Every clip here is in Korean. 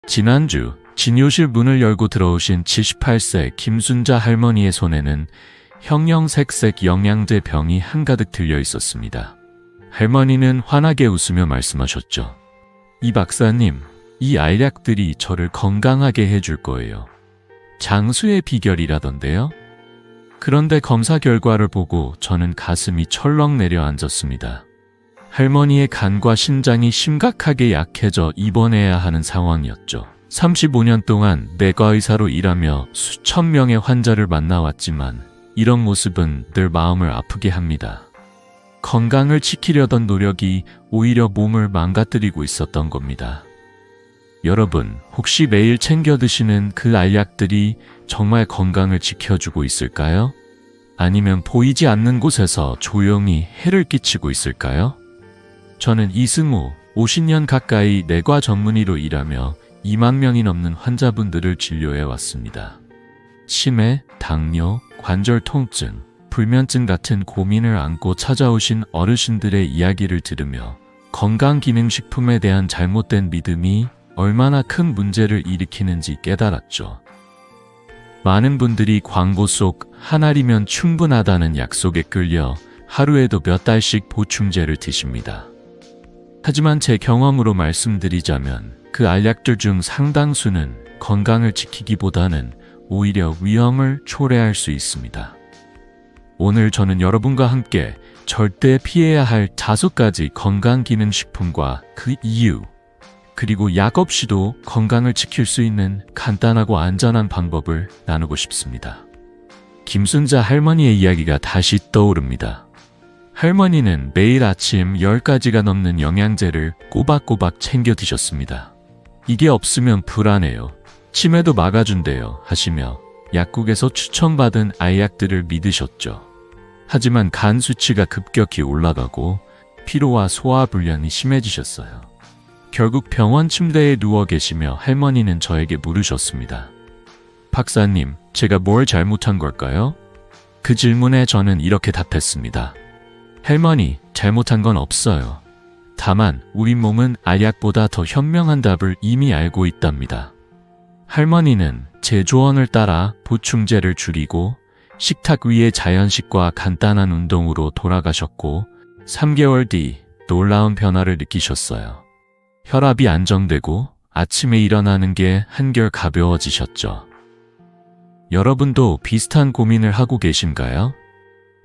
지난주 진료실 문을 열고 들어오신 78세 김순자 할머니의 손에는 형형색색 영양제 병이 한가득 들려 있었습니다. 할머니는 환하게 웃으며 말씀하셨죠. 이 박사님, 이 알약들이 저를 건강하게 해줄 거예요. 장수의 비결이라던데요? 그런데 검사 결과를 보고 저는 가슴이 철렁 내려앉았습니다. 할머니의 간과 신장이 심각하게 약해져 입원해야 하는 상황이었죠. 35년 동안 내과의사로 일하며 수천 명의 환자를 만나왔지만 이런 모습은 늘 마음을 아프게 합니다. 건강을 지키려던 노력이 오히려 몸을 망가뜨리고 있었던 겁니다. 여러분, 혹시 매일 챙겨 드시는 그 알약들이 정말 건강을 지켜주고 있을까요? 아니면 보이지 않는 곳에서 조용히 해를 끼치고 있을까요? 저는 이승우, 50년 가까이 내과 전문의로 일하며 2만 명이 넘는 환자분들을 진료해 왔습니다. 치매, 당뇨, 관절 통증, 불면증 같은 고민을 안고 찾아오신 어르신들의 이야기를 들으며 건강기능식품에 대한 잘못된 믿음이 얼마나 큰 문제를 일으키는지 깨달았죠. 많은 분들이 광고 속 한 알이면 충분하다는 약속에 끌려 하루에도 몇 달씩 보충제를 드십니다. 하지만 제 경험으로 말씀드리자면 그 알약들 중 상당수는 건강을 지키기보다는 오히려 위험을 초래할 수 있습니다. 오늘 저는 여러분과 함께 절대 피해야 할 5가지 건강기능식품과 그 이유, 그리고 약 없이도 건강을 지킬 수 있는 간단하고 안전한 방법을 나누고 싶습니다. 김순자 할머니의 이야기가 다시 떠오릅니다. 할머니는 매일 아침 10가지가 넘는 영양제를 꼬박꼬박 챙겨 드셨습니다. 이게 없으면 불안해요. 치매도 막아준대요 하시며 약국에서 추천받은 알약들을 믿으셨죠. 하지만 간 수치가 급격히 올라가고 피로와 소화불량이 심해지셨어요. 결국 병원 침대에 누워 계시며 할머니는 저에게 물으셨습니다. 박사님, 제가 뭘 잘못한 걸까요? 그 질문에 저는 이렇게 답했습니다. 할머니, 잘못한 건 없어요. 다만 우리 몸은 알약보다 더 현명한 답을 이미 알고 있답니다. 할머니는 제 조언을 따라 보충제를 줄이고 식탁 위의 자연식과 간단한 운동으로 돌아가셨고 3개월 뒤 놀라운 변화를 느끼셨어요. 혈압이 안정되고 아침에 일어나는 게 한결 가벼워지셨죠. 여러분도 비슷한 고민을 하고 계신가요?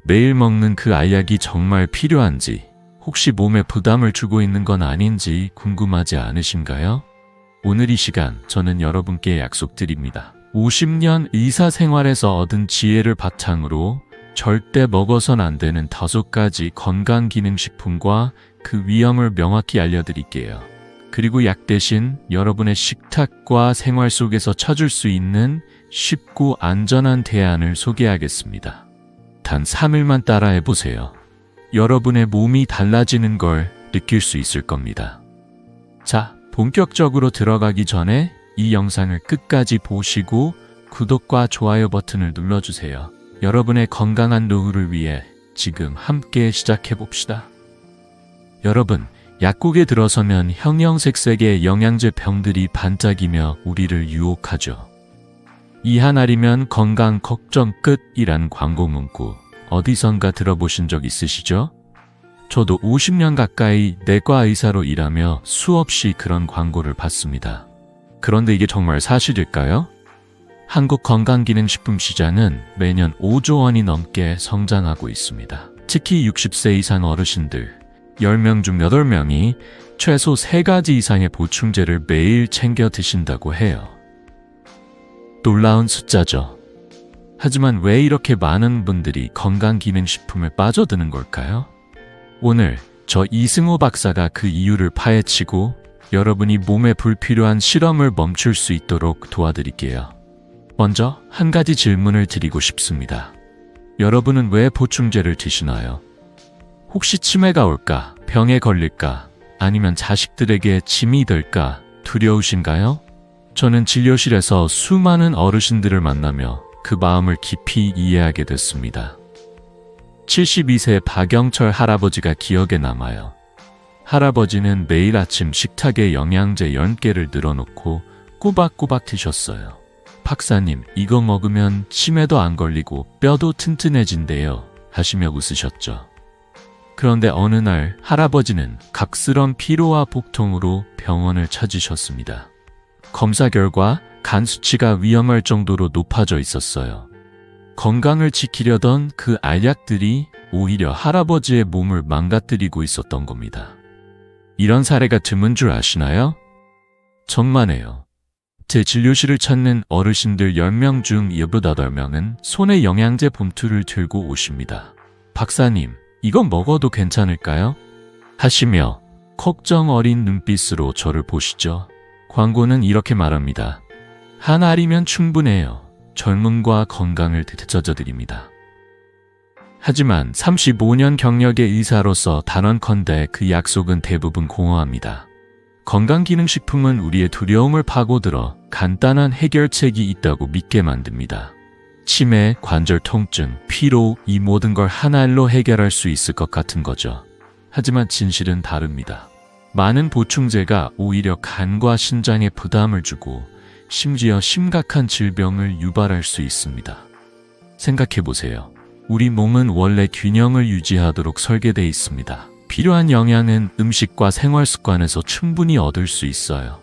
매일 먹는 그 알약이 정말 필요한지, 혹시 몸에 부담을 주고 있는 건 아닌지 궁금하지 않으신가요? 오늘 이 시간 저는 여러분께 약속드립니다. 50년 의사 생활에서 얻은 지혜를 바탕으로 절대 먹어선 안 되는 5가지 건강기능식품과 그 위험을 명확히 알려드릴게요. 그리고 약 대신 여러분의 식탁과 생활 속에서 찾을 수 있는 쉽고 안전한 대안을 소개하겠습니다. 단 3일만 따라해보세요. 여러분의 몸이 달라지는 걸 느낄 수 있을 겁니다. 자, 본격적으로 들어가기 전에 이 영상을 끝까지 보시고 구독과 좋아요 버튼을 눌러주세요. 여러분의 건강한 노후를 위해 지금 함께 시작해봅시다. 여러분, 약국에 들어서면 형형색색의 영양제 병들이 반짝이며 우리를 유혹하죠. 이 한 알이면 건강 걱정 끝이란 광고 문구 어디선가 들어보신 적 있으시죠? 저도 50년 가까이 내과 의사로 일하며 수없이 그런 광고를 봤습니다. 그런데 이게 정말 사실일까요? 한국 건강기능식품 시장은 매년 5조 원이 넘게 성장하고 있습니다. 특히 60세 이상 어르신들 10명 중 8명이 최소 3가지 이상의 보충제를 매일 챙겨 드신다고 해요. 놀라운 숫자죠. 하지만 왜 이렇게 많은 분들이 건강기능식품에 빠져드는 걸까요? 오늘 저 이승우 박사가 그 이유를 파헤치고 여러분이 몸에 불필요한 실험을 멈출 수 있도록 도와드릴게요. 먼저 한 가지 질문을 드리고 싶습니다. 여러분은 왜 보충제를 드시나요? 혹시 치매가 올까? 병에 걸릴까? 아니면 자식들에게 짐이 될까? 두려우신가요? 저는 진료실에서 수많은 어르신들을 만나며 그 마음을 깊이 이해하게 됐습니다. 72세 박영철 할아버지가 기억에 남아요. 할아버지는 매일 아침 식탁에 영양제 10개를 늘어놓고 꼬박꼬박 드셨어요. 박사님, 이거 먹으면 치매도 안 걸리고 뼈도 튼튼해진대요. 하시며 웃으셨죠. 그런데 어느 날 할아버지는 각스런 피로와 복통으로 병원을 찾으셨습니다. 검사 결과 간 수치가 위험할 정도로 높아져 있었어요. 건강을 지키려던 그 알약들이 오히려 할아버지의 몸을 망가뜨리고 있었던 겁니다. 이런 사례가 드문 줄 아시나요? 천만에요. 제 진료실을 찾는 어르신들 10명 중 8명은 손에 영양제 봉투를 들고 오십니다. 박사님, 이건 먹어도 괜찮을까요? 하시며 걱정 어린 눈빛으로 저를 보시죠. 광고는 이렇게 말합니다. 한 알이면 충분해요. 젊음과 건강을 되찾아드립니다. 하지만 35년 경력의 의사로서 단언컨대 그 약속은 대부분 공허합니다. 건강기능식품은 우리의 두려움을 파고들어 간단한 해결책이 있다고 믿게 만듭니다. 치매, 관절 통증, 피로, 이 모든 걸 한 알로 해결할 수 있을 것 같은 거죠. 하지만 진실은 다릅니다. 많은 보충제가 오히려 간과 신장에 부담을 주고 심지어 심각한 질병을 유발할 수 있습니다. 생각해보세요. 우리 몸은 원래 균형을 유지하도록 설계되어 있습니다. 필요한 영양은 음식과 생활 습관에서 충분히 얻을 수 있어요.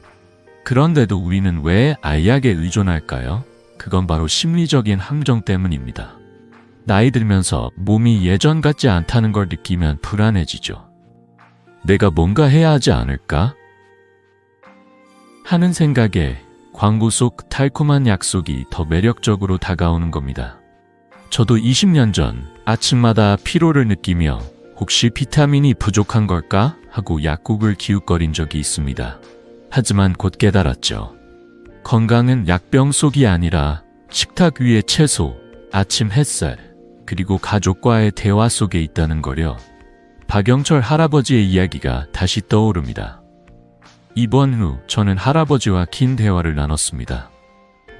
그런데도 우리는 왜 알약에 의존할까요? 그건 바로 심리적인 함정 때문입니다. 나이 들면서 몸이 예전 같지 않다는 걸 느끼면 불안해지죠. 내가 뭔가 해야 하지 않을까? 하는 생각에 광고 속 달콤한 약속이 더 매력적으로 다가오는 겁니다. 저도 20년 전 아침마다 피로를 느끼며 혹시 비타민이 부족한 걸까? 하고 약국을 기웃거린 적이 있습니다. 하지만 곧 깨달았죠. 건강은 약병 속이 아니라 식탁 위의 채소, 아침 햇살, 그리고 가족과의 대화 속에 있다는 거려. 박영철 할아버지의 이야기가 다시 떠오릅니다. 입원 후 저는 할아버지와 긴 대화를 나눴습니다.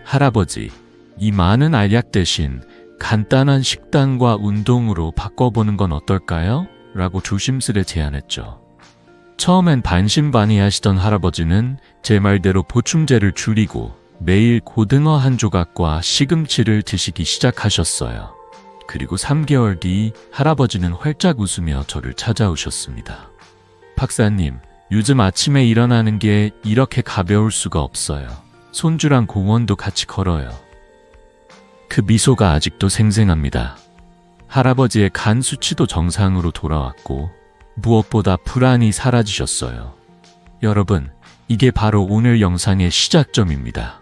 할아버지, 이 많은 알약 대신 간단한 식단과 운동으로 바꿔보는 건 어떨까요? 라고 조심스레 제안했죠. 처음엔 반신반의하시던 할아버지는 제 말대로 보충제를 줄이고 매일 고등어 한 조각과 시금치를 드시기 시작하셨어요. 그리고 3개월 뒤 할아버지는 활짝 웃으며 저를 찾아오셨습니다. 박사님, 요즘 아침에 일어나는 게 이렇게 가벼울 수가 없어요. 손주랑 공원도 같이 걸어요. 그 미소가 아직도 생생합니다. 할아버지의 간 수치도 정상으로 돌아왔고 무엇보다 불안이 사라지셨어요. 여러분, 이게 바로 오늘 영상의 시작점입니다.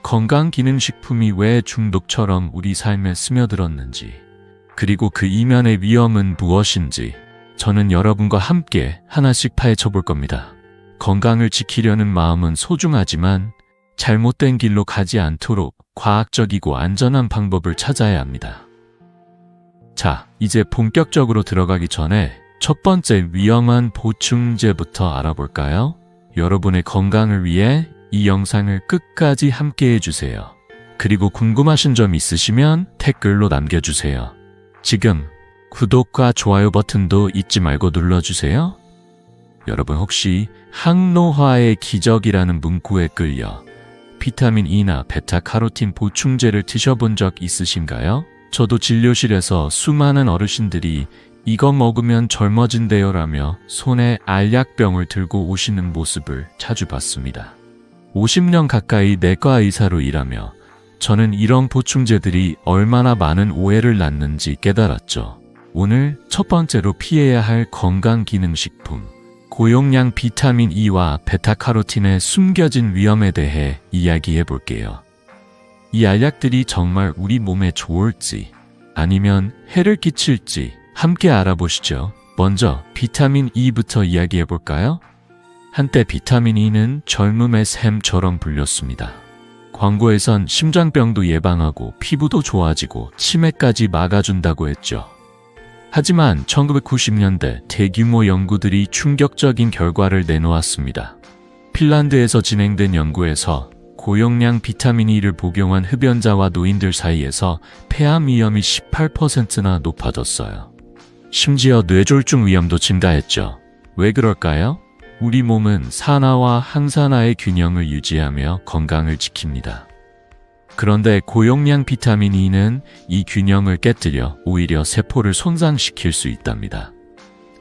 건강기능식품이 왜 중독처럼 우리 삶에 스며들었는지, 그리고 그 이면의 위험은 무엇인지 저는 여러분과 함께 하나씩 파헤쳐 볼 겁니다. 건강을 지키려는 마음은 소중하지만 잘못된 길로 가지 않도록 과학적이고 안전한 방법을 찾아야 합니다. 자, 이제 본격적으로 들어가기 전에 첫 번째 위험한 보충제부터 알아볼까요? 여러분의 건강을 위해 이 영상을 끝까지 함께 해주세요. 그리고 궁금하신 점 있으시면 댓글로 남겨주세요. 지금 구독과 좋아요 버튼도 잊지 말고 눌러주세요. 여러분 혹시 항노화의 기적이라는 문구에 끌려 비타민 E나 베타카로틴 보충제를 드셔본 적 있으신가요? 저도 진료실에서 수많은 어르신들이 이거 먹으면 젊어진대요 라며 손에 알약병을 들고 오시는 모습을 자주 봤습니다. 50년 가까이 내과 의사로 일하며 저는 이런 보충제들이 얼마나 많은 오해를 낳는지 깨달았죠. 오늘 첫 번째로 피해야 할 건강기능식품, 고용량 비타민 E와 베타카로틴의 숨겨진 위험에 대해 이야기해 볼게요. 이 알약들이 정말 우리 몸에 좋을지 아니면 해를 끼칠지 함께 알아보시죠. 먼저 비타민 E부터 이야기해 볼까요? 한때 비타민 E는 젊음의 샘처럼 불렸습니다. 광고에선 심장병도 예방하고 피부도 좋아지고 치매까지 막아준다고 했죠. 하지만 1990년대 대규모 연구들이 충격적인 결과를 내놓았습니다. 핀란드에서 진행된 연구에서 고용량 비타민 E를 복용한 흡연자와 노인들 사이에서 폐암 위험이 18%나 높아졌어요. 심지어 뇌졸중 위험도 증가했죠. 왜 그럴까요? 우리 몸은 산화와 항산화의 균형을 유지하며 건강을 지킵니다. 그런데 고용량 비타민 E는 이 균형을 깨뜨려 오히려 세포를 손상시킬 수 있답니다.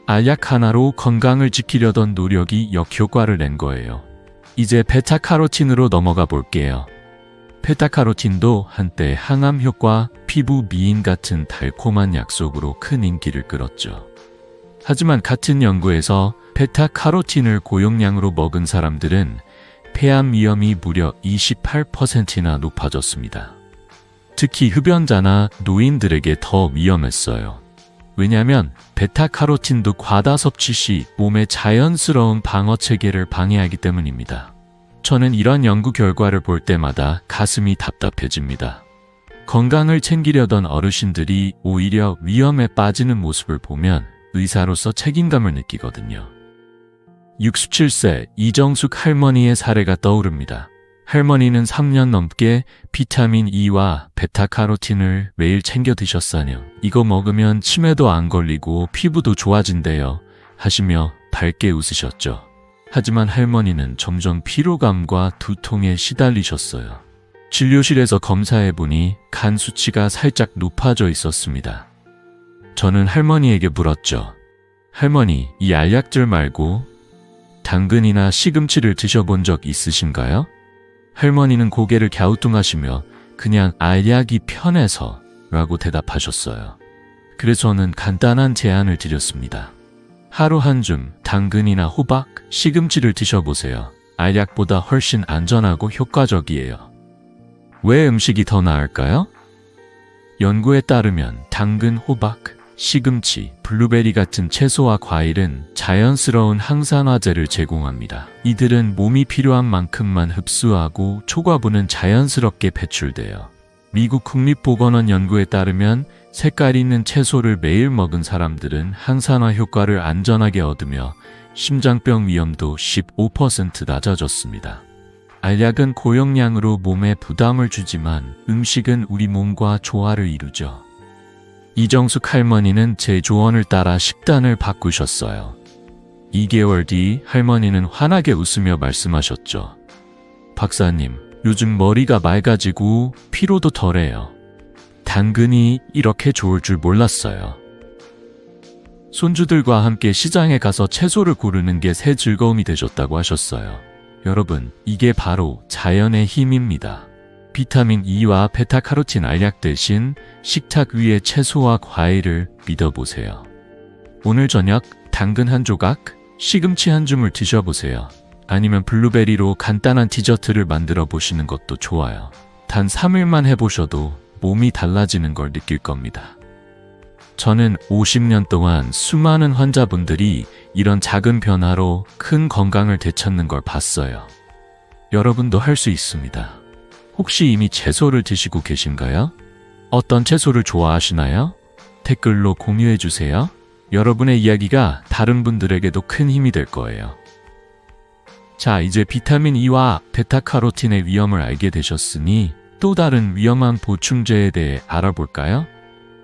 알약 하나로 건강을 지키려던 노력이 역효과를 낸 거예요. 이제 베타카로틴으로 넘어가 볼게요. 베타카로틴도 한때 항암 효과, 피부 미인 같은 달콤한 약속으로 큰 인기를 끌었죠. 하지만 같은 연구에서 베타카로틴을 고용량으로 먹은 사람들은 폐암 위험이 무려 28%나 높아졌습니다. 특히 흡연자나 노인들에게 더 위험했어요. 왜냐하면 베타카로틴도 과다 섭취 시 몸의 자연스러운 방어 체계를 방해하기 때문입니다. 저는 이런 연구 결과를 볼 때마다 가슴이 답답해집니다. 건강을 챙기려던 어르신들이 오히려 위험에 빠지는 모습을 보면 의사로서 책임감을 느끼거든요. 67세 이정숙 할머니의 사례가 떠오릅니다. 할머니는 3년 넘게 비타민 E와 베타카로틴을 매일 챙겨 드셨으며 이거 먹으면 치매도 안 걸리고 피부도 좋아진대요 하시며 밝게 웃으셨죠. 하지만 할머니는 점점 피로감과 두통에 시달리셨어요. 진료실에서 검사해보니 간 수치가 살짝 높아져 있었습니다. 저는 할머니에게 물었죠. 할머니, 이 알약들 말고 당근이나 시금치를 드셔본 적 있으신가요? 할머니는 고개를 갸우뚱하시며 그냥 알약이 편해서 라고 대답하셨어요. 그래서 저는 간단한 제안을 드렸습니다. 하루 한 줌 당근이나 호박, 시금치를 드셔보세요. 알약보다 훨씬 안전하고 효과적이에요. 왜 음식이 더 나을까요? 연구에 따르면 당근, 호박, 시금치, 블루베리 같은 채소와 과일은 자연스러운 항산화제를 제공합니다. 이들은 몸이 필요한 만큼만 흡수하고 초과분은 자연스럽게 배출돼요. 미국 국립보건원 연구에 따르면 색깔 있는 채소를 매일 먹은 사람들은 항산화 효과를 안전하게 얻으며 심장병 위험도 15% 낮아졌습니다. 알약은 고용량으로 몸에 부담을 주지만 음식은 우리 몸과 조화를 이루죠. 이정숙 할머니는 제 조언을 따라 식단을 바꾸셨어요. 2개월 뒤 할머니는 환하게 웃으며 말씀하셨죠. 박사님, 요즘 머리가 맑아지고 피로도 덜해요. 당근이 이렇게 좋을 줄 몰랐어요. 손주들과 함께 시장에 가서 채소를 고르는 게 새 즐거움이 되셨다고 하셨어요. 여러분, 이게 바로 자연의 힘입니다. 비타민 E와 베타카로틴 알약 대신 식탁 위에 채소와 과일을 믿어보세요. 오늘 저녁 당근 한 조각, 시금치 한 줌을 드셔보세요. 아니면 블루베리로 간단한 디저트를 만들어 보시는 것도 좋아요. 단 3일만 해보셔도 몸이 달라지는 걸 느낄 겁니다. 저는 50년 동안 수많은 환자분들이 이런 작은 변화로 큰 건강을 되찾는 걸 봤어요. 여러분도 할 수 있습니다. 혹시 이미 채소를 드시고 계신가요? 어떤 채소를 좋아하시나요? 댓글로 공유해주세요. 여러분의 이야기가 다른 분들에게도 큰 힘이 될 거예요. 자, 이제 비타민 E와 베타카로틴의 위험을 알게 되셨으니 또 다른 위험한 보충제에 대해 알아볼까요?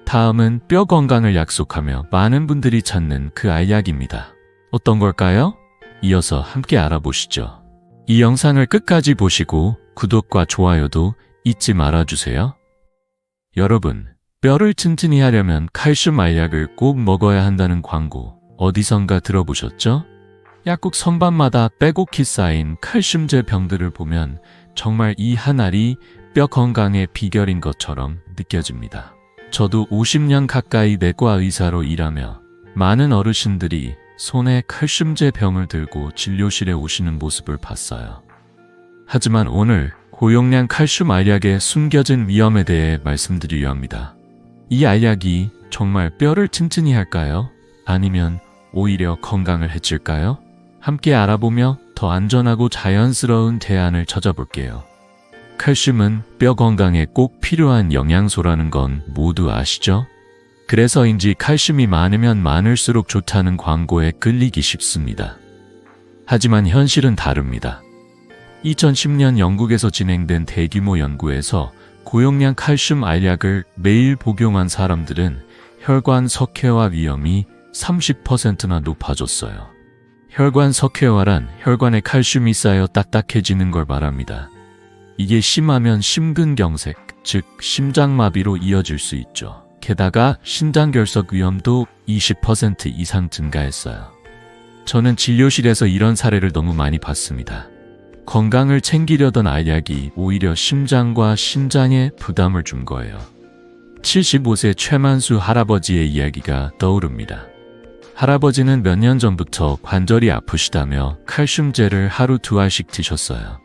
다음은 뼈 건강을 약속하며 많은 분들이 찾는 그 알약입니다. 어떤 걸까요? 이어서 함께 알아보시죠. 이 영상을 끝까지 보시고 구독과 좋아요도 잊지 말아주세요. 여러분, 뼈를 튼튼히 하려면 칼슘 알약을 꼭 먹어야 한다는 광고 어디선가 들어보셨죠? 약국 선반마다 빼곡히 쌓인 칼슘제 병들을 보면 정말 이 한 알이 뼈 건강의 비결인 것처럼 느껴집니다. 저도 50년 가까이 내과 의사로 일하며 많은 어르신들이 손에 칼슘제 병을 들고 진료실에 오시는 모습을 봤어요. 하지만 오늘 고용량 칼슘 알약의 숨겨진 위험에 대해 말씀드리려 합니다. 이 알약이 정말 뼈를 튼튼히 할까요? 아니면 오히려 건강을 해칠까요? 함께 알아보며 더 안전하고 자연스러운 대안을 찾아볼게요. 칼슘은 뼈 건강에 꼭 필요한 영양소라는 건 모두 아시죠? 그래서인지 칼슘이 많으면 많을수록 좋다는 광고에 끌리기 쉽습니다. 하지만 현실은 다릅니다. 2010년 영국에서 진행된 대규모 연구에서 고용량 칼슘 알약을 매일 복용한 사람들은 혈관 석회화 위험이 30%나 높아졌어요. 혈관 석회화란 혈관에 칼슘이 쌓여 딱딱해지는 걸 말합니다. 이게 심하면 심근경색, 즉 심장마비로 이어질 수 있죠. 게다가 신장결석 위험도 20% 이상 증가했어요. 저는 진료실에서 이런 사례를 너무 많이 봤습니다. 건강을 챙기려던 알약이 오히려 심장과 신장에 부담을 준 거예요. 75세 최만수 할아버지의 이야기가 떠오릅니다. 할아버지는 몇 년 전부터 관절이 아프시다며 칼슘제를 하루 2알씩 드셨어요.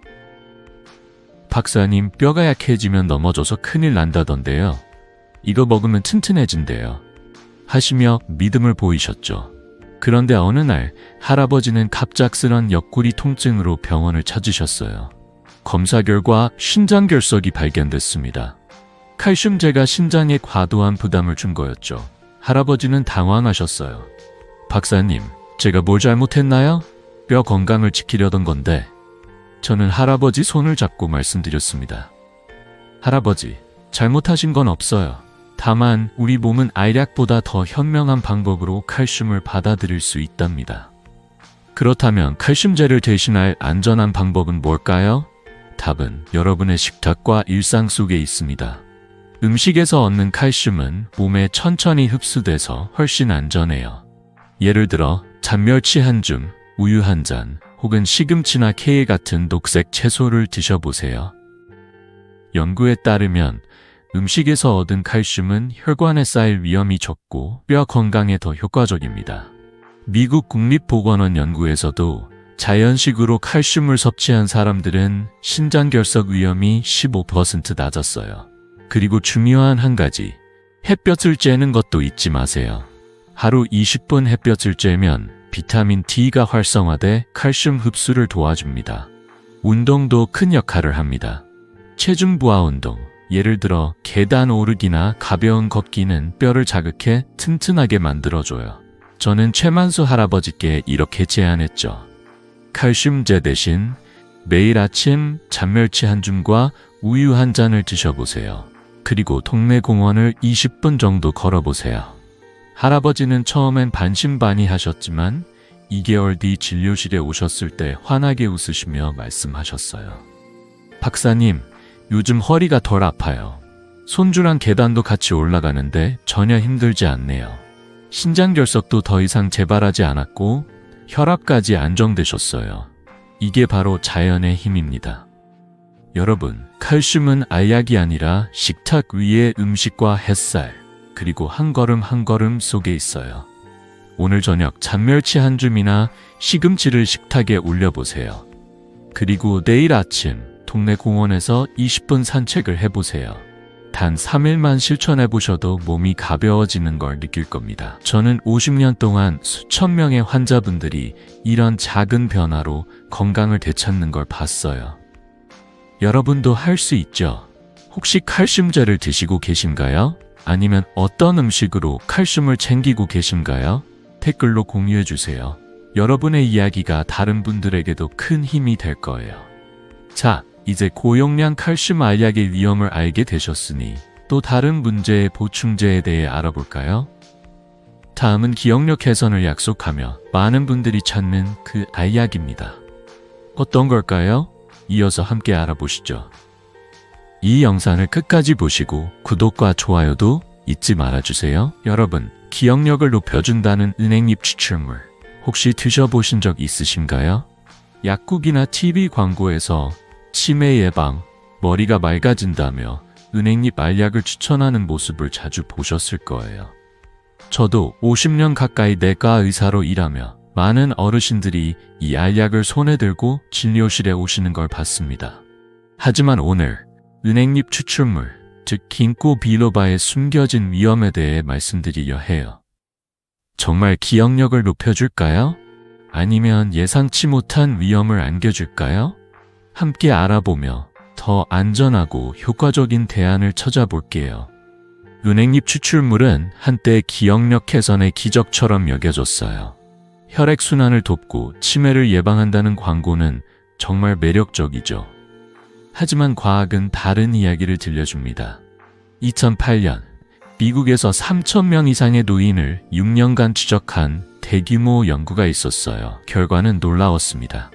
박사님, 뼈가 약해지면 넘어져서 큰일 난다던데요. 이거 먹으면 튼튼해진대요. 하시며 믿음을 보이셨죠. 그런데 어느 날 할아버지는 갑작스런 옆구리 통증으로 병원을 찾으셨어요. 검사 결과 신장결석이 발견됐습니다. 칼슘제가 신장에 과도한 부담을 준 거였죠. 할아버지는 당황하셨어요. 박사님, 제가 뭘 잘못했나요? 뼈 건강을 지키려던 건데. 저는 할아버지 손을 잡고 말씀드렸습니다. 할아버지, 잘못하신 건 없어요. 다만 우리 몸은 알약보다 더 현명한 방법으로 칼슘을 받아들일 수 있답니다. 그렇다면 칼슘제를 대신할 안전한 방법은 뭘까요? 답은 여러분의 식탁과 일상 속에 있습니다. 음식에서 얻는 칼슘은 몸에 천천히 흡수돼서 훨씬 안전해요. 예를 들어 잔멸치 한 줌, 우유 한 잔, 혹은 시금치나 케일 같은 녹색 채소를 드셔보세요. 연구에 따르면 음식에서 얻은 칼슘은 혈관에 쌓일 위험이 적고 뼈 건강에 더 효과적입니다. 미국 국립보건원 연구에서도 자연식으로 칼슘을 섭취한 사람들은 신장결석 위험이 15% 낮았어요. 그리고 중요한 한 가지, 햇볕을 쬐는 것도 잊지 마세요. 하루 20분 햇볕을 쬐면 비타민 D가 활성화돼 칼슘 흡수를 도와줍니다. 운동도 큰 역할을 합니다. 체중 부하 운동, 예를 들어 계단 오르기나 가벼운 걷기는 뼈를 자극해 튼튼하게 만들어줘요. 저는 최만수 할아버지께 이렇게 제안했죠. 칼슘제 대신 매일 아침 잔멸치 한 줌과 우유 한 잔을 드셔보세요. 그리고 동네 공원을 20분 정도 걸어보세요. 할아버지는 처음엔 반신반의하셨지만 2개월 뒤 진료실에 오셨을 때 환하게 웃으시며 말씀하셨어요. 박사님, 요즘 허리가 덜 아파요. 손주랑 계단도 같이 올라가는데 전혀 힘들지 않네요. 신장결석도 더 이상 재발하지 않았고 혈압까지 안정되셨어요. 이게 바로 자연의 힘입니다. 여러분, 칼슘은 알약이 아니라 식탁 위의 음식과 햇살, 그리고 한 걸음 한 걸음 속에 있어요. 오늘 저녁 잔멸치 한 줌이나 시금치를 식탁에 올려보세요. 그리고 내일 아침 동네 공원에서 20분 산책을 해보세요. 단 3일만 실천해보셔도 몸이 가벼워지는 걸 느낄 겁니다. 저는 50년 동안 수천 명의 환자분들이 이런 작은 변화로 건강을 되찾는 걸 봤어요. 여러분도 할 수 있죠? 혹시 칼슘제를 드시고 계신가요? 아니면 어떤 음식으로 칼슘을 챙기고 계신가요? 댓글로 공유해주세요. 여러분의 이야기가 다른 분들에게도 큰 힘이 될 거예요. 자, 이제 고용량 칼슘 알약의 위험을 알게 되셨으니 또 다른 문제의 보충제에 대해 알아볼까요? 다음은 기억력 개선을 약속하며 많은 분들이 찾는 그 알약입니다. 어떤 걸까요? 이어서 함께 알아보시죠. 이 영상을 끝까지 보시고 구독과 좋아요도 잊지 말아주세요. 여러분, 기억력을 높여준다는 은행잎 추출물 혹시 드셔보신 적 있으신가요? 약국이나 TV 광고에서 치매 예방, 머리가 맑아진다며 은행잎 알약을 추천하는 모습을 자주 보셨을 거예요. 저도 50년 가까이 내과 의사로 일하며 많은 어르신들이 이 알약을 손에 들고 진료실에 오시는 걸 봤습니다. 하지만 오늘 은행잎 추출물, 즉 긴코 비로바의 숨겨진 위험에 대해 말씀드리려 해요. 정말 기억력을 높여줄까요? 아니면 예상치 못한 위험을 안겨줄까요? 함께 알아보며 더 안전하고 효과적인 대안을 찾아볼게요. 은행잎 추출물은 한때 기억력 개선의 기적처럼 여겨졌어요. 혈액순환을 돕고 치매를 예방한다는 광고는 정말 매력적이죠. 하지만 과학은 다른 이야기를 들려줍니다. 2008년 미국에서 3,000명 이상의 노인을 6년간 추적한 대규모 연구가 있었어요. 결과는 놀라웠습니다.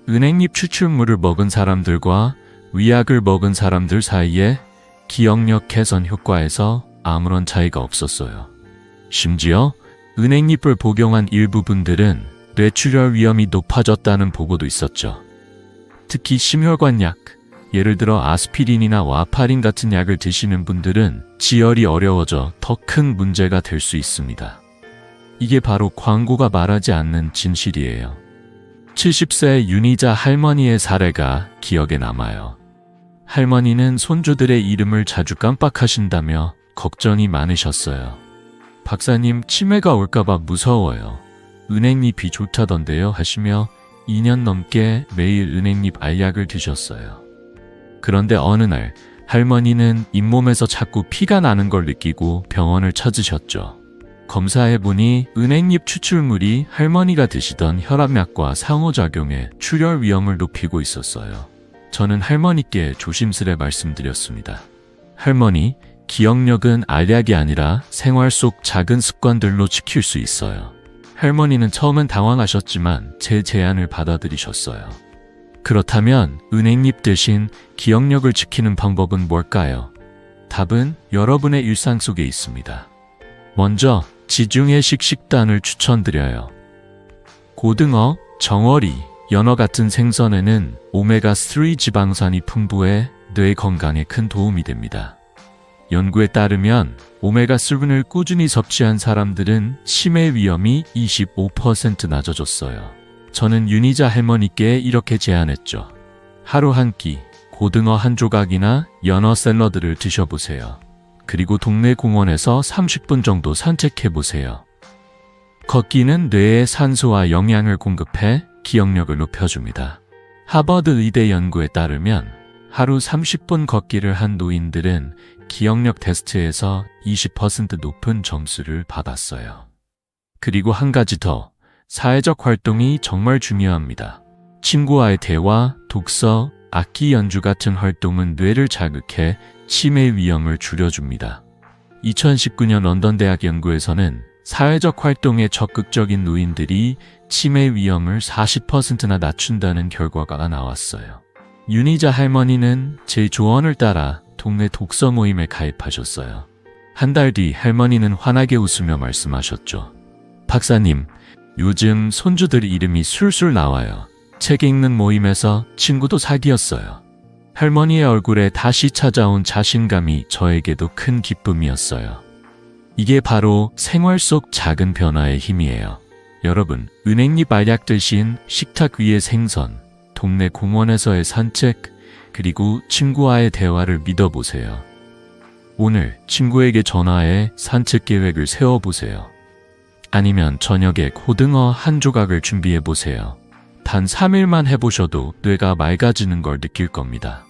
은행잎 추출물을 먹은 사람들과 위약을 먹은 사람들 사이에 기억력 개선 효과에서 아무런 차이가 없었어요. 심지어 은행잎을 복용한 일부 분들은 뇌출혈 위험이 높아졌다는 보고도 있었죠. 특히 심혈관 약, 예를 들어 아스피린이나 와파린 같은 약을 드시는 분들은 지혈이 어려워져 더 큰 문제가 될 수 있습니다. 이게 바로 광고가 말하지 않는 진실이에요. 70세 윤희자 할머니의 사례가 기억에 남아요. 할머니는 손주들의 이름을 자주 깜빡하신다며 걱정이 많으셨어요. 박사님, 치매가 올까봐 무서워요. 은행잎이 좋다던데요 하시며 2년 넘게 매일 은행잎 알약을 드셨어요. 그런데 어느 날 할머니는 잇몸에서 자꾸 피가 나는 걸 느끼고 병원을 찾으셨죠. 검사해보니 은행잎 추출물이 할머니가 드시던 혈압약과 상호작용해 출혈 위험을 높이고 있었어요. 저는 할머니께 조심스레 말씀드렸습니다. 할머니, 기억력은 알약이 아니라 생활 속 작은 습관들로 지킬 수 있어요. 할머니는 처음엔 당황하셨지만 제 제안을 받아들이셨어요. 그렇다면 은행잎 대신 기억력을 지키는 방법은 뭘까요? 답은 여러분의 일상 속에 있습니다. 먼저 지중해식 식단을 추천드려요. 고등어, 정어리, 연어 같은 생선에는 오메가3 지방산이 풍부해 뇌 건강에 큰 도움이 됩니다. 연구에 따르면 오메가3를 꾸준히 섭취한 사람들은 치매 위험이 25% 낮아졌어요. 저는 윤희자 할머니께 이렇게 제안했죠. 하루 한 끼, 고등어 한 조각이나 연어 샐러드를 드셔보세요. 그리고 동네 공원에서 30분 정도 산책해보세요. 걷기는 뇌에 산소와 영양을 공급해 기억력을 높여줍니다. 하버드 의대 연구에 따르면 하루 30분 걷기를 한 노인들은 기억력 테스트에서 20% 높은 점수를 받았어요. 그리고 한 가지 더, 사회적 활동이 정말 중요합니다. 친구와의 대화, 독서, 악기 연주 같은 활동은 뇌를 자극해 치매 위험을 줄여줍니다. 2019년 런던 대학 연구에서는 사회적 활동에 적극적인 노인들이 치매 위험을 40%나 낮춘다는 결과가 나왔어요. 윤희자 할머니는 제 조언을 따라 동네 독서 모임에 가입하셨어요. 한 달 뒤 할머니는 환하게 웃으며 말씀하셨죠. 박사님, 요즘 손주들 이름이 술술 나와요. 책 읽는 모임에서 친구도 사귀었어요. 할머니의 얼굴에 다시 찾아온 자신감이 저에게도 큰 기쁨이었어요. 이게 바로 생활 속 작은 변화의 힘이에요. 여러분, 은행잎 알약 대신 식탁 위의 생선, 동네 공원에서의 산책, 그리고 친구와의 대화를 믿어보세요. 오늘 친구에게 전화해 산책 계획을 세워보세요. 아니면 저녁에 고등어 한 조각을 준비해보세요. 단 3일만 해보셔도 뇌가 맑아지는 걸 느낄 겁니다.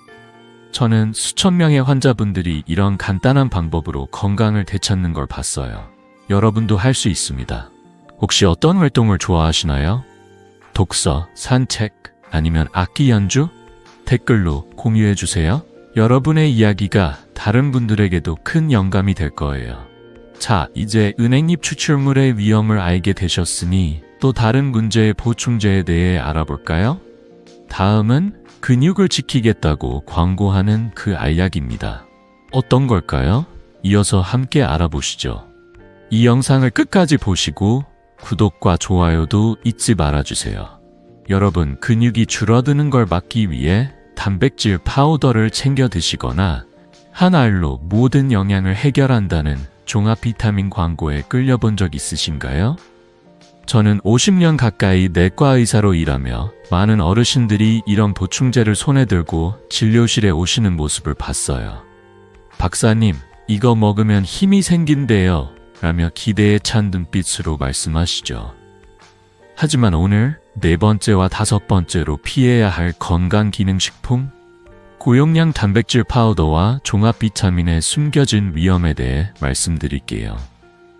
저는 수천 명의 환자분들이 이런 간단한 방법으로 건강을 되찾는 걸 봤어요. 여러분도 할 수 있습니다. 혹시 어떤 활동을 좋아하시나요? 독서, 산책, 아니면 악기 연주? 댓글로 공유해주세요. 여러분의 이야기가 다른 분들에게도 큰 영감이 될 거예요. 자, 이제 은행잎 추출물의 위험을 알게 되셨으니 또 다른 문제의 보충제에 대해 알아볼까요? 다음은 근육을 지키겠다고 광고하는 그 알약입니다. 어떤 걸까요? 이어서 함께 알아보시죠. 이 영상을 끝까지 보시고 구독과 좋아요도 잊지 말아주세요. 여러분, 근육이 줄어드는 걸 막기 위해 단백질 파우더를 챙겨 드시거나 한 알로 모든 영양을 해결한다는 종합 비타민 광고에 끌려본 적 있으신가요? 저는 50년 가까이 내과 의사로 일하며 많은 어르신들이 이런 보충제를 손에 들고 진료실에 오시는 모습을 봤어요. 박사님, 이거 먹으면 힘이 생긴대요. 라며 기대에 찬 눈빛으로 말씀하시죠. 하지만 오늘 4번째와 5번째로 피해야 할 건강기능식품? 고용량 단백질 파우더와 종합 비타민의 숨겨진 위험에 대해 말씀드릴게요.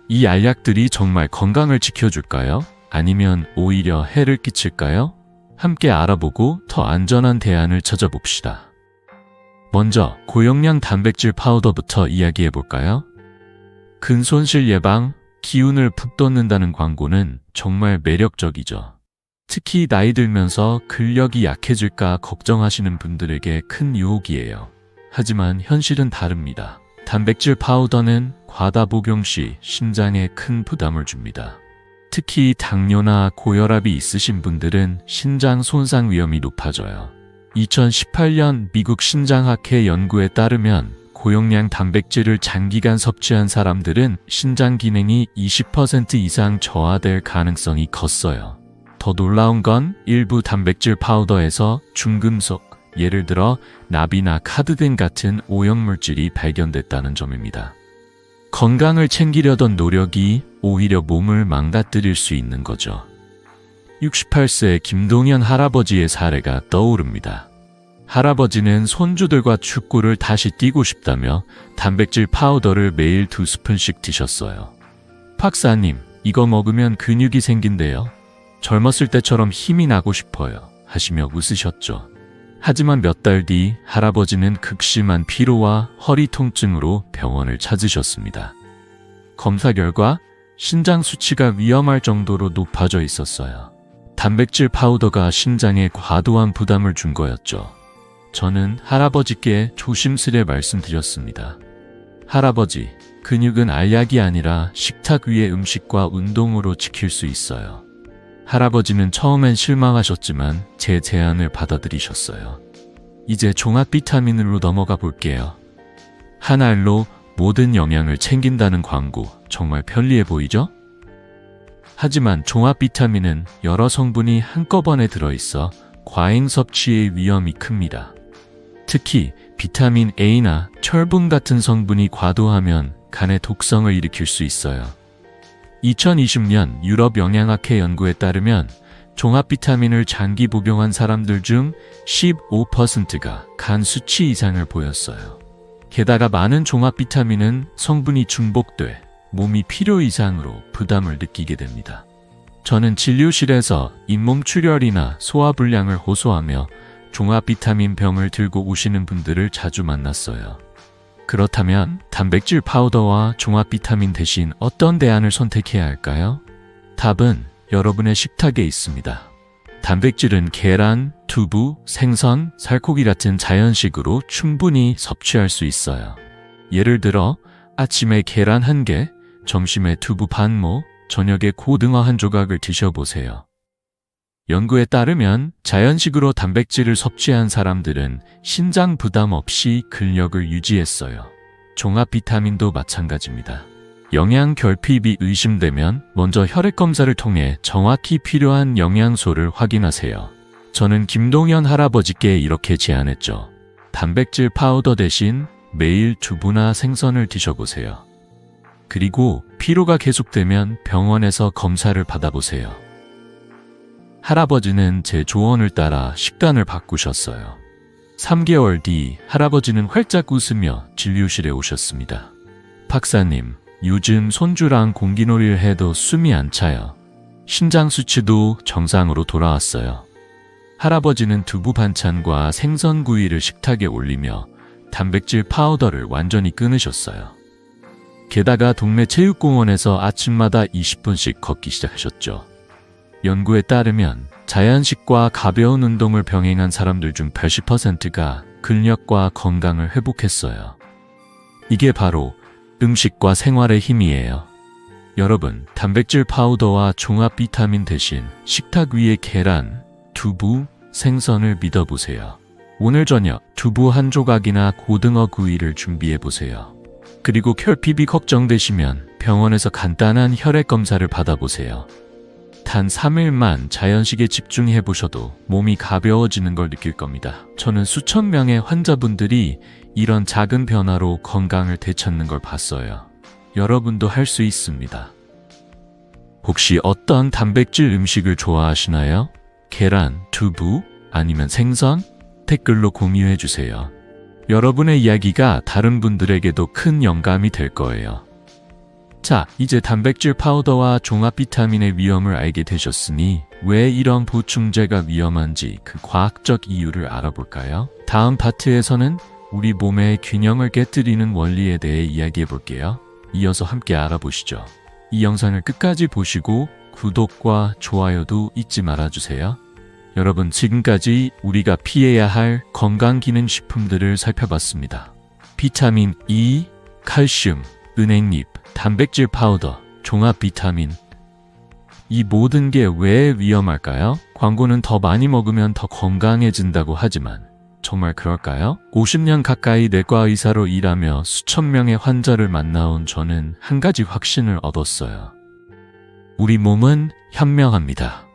이 알약들이 정말 건강을 지켜줄까요? 아니면 오히려 해를 끼칠까요? 함께 알아보고 더 안전한 대안을 찾아봅시다. 먼저 고용량 단백질 파우더부터 이야기해볼까요? 근손실 예방, 기운을 북돋는다는 광고는 정말 매력적이죠. 특히 나이 들면서 근력이 약해질까 걱정하시는 분들에게 큰 유혹이에요. 하지만 현실은 다릅니다. 단백질 파우더는 과다 복용 시 신장에 큰 부담을 줍니다. 특히 당뇨나 고혈압이 있으신 분들은 신장 손상 위험이 높아져요. 2018년 미국 신장학회 연구에 따르면 고용량 단백질을 장기간 섭취한 사람들은 신장 기능이 20% 이상 저하될 가능성이 컸어요. 더 놀라운 건 일부 단백질 파우더에서 중금속, 예를 들어 납이나 카드뮴 같은 오염물질이 발견됐다는 점입니다. 건강을 챙기려던 노력이 오히려 몸을 망가뜨릴 수 있는 거죠. 68세 김동현 할아버지의 사례가 떠오릅니다. 할아버지는 손주들과 축구를 다시 뛰고 싶다며 단백질 파우더를 매일 2스푼씩 드셨어요. 박사님, 이거 먹으면 근육이 생긴대요. 젊었을 때처럼 힘이 나고 싶어요. 하시며 웃으셨죠. 하지만 몇 달 뒤 할아버지는 극심한 피로와 허리 통증으로 병원을 찾으셨습니다. 검사 결과 신장 수치가 위험할 정도로 높아져 있었어요. 단백질 파우더가 신장에 과도한 부담을 준 거였죠. 저는 할아버지께 조심스레 말씀드렸습니다. 할아버지, 근육은 알약이 아니라 식탁 위의 음식과 운동으로 지킬 수 있어요. 할아버지는 처음엔 실망하셨지만 제 제안을 받아들이셨어요. 이제 종합 비타민으로 넘어가 볼게요. 한 알로 모든 영양을 챙긴다는 광고 정말 편리해 보이죠? 하지만 종합 비타민은 여러 성분이 한꺼번에 들어있어 과잉 섭취의 위험이 큽니다. 특히 비타민 A나 철분 같은 성분이 과도하면 간에 독성을 일으킬 수 있어요. 2020년 유럽 영양학회 연구에 따르면 종합 비타민을 장기 복용한 사람들 중 15%가 간 수치 이상을 보였어요. 게다가 많은 종합 비타민은 성분이 중복돼 몸이 필요 이상으로 부담을 느끼게 됩니다. 저는 진료실에서 잇몸 출혈이나 소화불량을 호소하며 종합 비타민 병을 들고 오시는 분들을 자주 만났어요. 그렇다면 단백질 파우더와 종합 비타민 대신 어떤 대안을 선택해야 할까요? 답은 여러분의 식탁에 있습니다. 단백질은 계란, 두부, 생선, 살코기 같은 자연식으로 충분히 섭취할 수 있어요. 예를 들어 아침에 계란 1개, 점심에 두부 반모, 저녁에 고등어 1조각을 드셔보세요. 연구에 따르면 자연식으로 단백질을 섭취한 사람들은 신장 부담 없이 근력을 유지했어요. 종합 비타민도 마찬가지입니다. 영양 결핍이 의심되면 먼저 혈액 검사를 통해 정확히 필요한 영양소를 확인하세요. 저는 김동현 할아버지께 이렇게 제안했죠. 단백질 파우더 대신 매일 두부나 생선을 드셔보세요. 그리고 피로가 계속되면 병원에서 검사를 받아보세요. 할아버지는 제 조언을 따라 식단을 바꾸셨어요. 3개월 뒤 할아버지는 활짝 웃으며 진료실에 오셨습니다. 박사님, 요즘 손주랑 공기놀이를 해도 숨이 안 차요. 신장 수치도 정상으로 돌아왔어요. 할아버지는 두부 반찬과 생선구이를 식탁에 올리며 단백질 파우더를 완전히 끊으셨어요. 게다가 동네 체육공원에서 아침마다 20분씩 걷기 시작하셨죠. 연구에 따르면 자연식과 가벼운 운동을 병행한 사람들 중 80%가 근력과 건강을 회복했어요. 이게 바로 음식과 생활의 힘이에요. 여러분, 단백질 파우더와 종합 비타민 대신 식탁 위에 계란, 두부, 생선을 믿어보세요. 오늘 저녁 두부 1조각이나 고등어 구이를 준비해보세요. 그리고 결핍이 걱정되시면 병원에서 간단한 혈액 검사를 받아보세요. 단 3일만 자연식에 집중해보셔도 몸이 가벼워지는 걸 느낄 겁니다. 저는 수천 명의 환자분들이 이런 작은 변화로 건강을 되찾는 걸 봤어요. 여러분도 할 수 있습니다. 혹시 어떤 단백질 음식을 좋아하시나요? 계란, 두부, 아니면 생선? 댓글로 공유해주세요. 여러분의 이야기가 다른 분들에게도 큰 영감이 될 거예요. 자, 이제 단백질 파우더와 종합 비타민의 위험을 알게 되셨으니 왜 이런 보충제가 위험한지 그 과학적 이유를 알아볼까요? 다음 파트에서는 우리 몸의 균형을 깨뜨리는 원리에 대해 이야기해 볼게요. 이어서 함께 알아보시죠. 이 영상을 끝까지 보시고 구독과 좋아요도 잊지 말아주세요. 여러분, 지금까지 우리가 피해야 할 건강기능식품들을 살펴봤습니다. 비타민 E, 칼슘, 은행잎, 단백질 파우더, 종합 비타민. 이 모든 게 왜 위험할까요? 광고는 더 많이 먹으면 더 건강해진다고 하지만 정말 그럴까요? 50년 가까이 내과 의사로 일하며 수천 명의 환자를 만나온 저는 한 가지 확신을 얻었어요. 우리 몸은 현명합니다.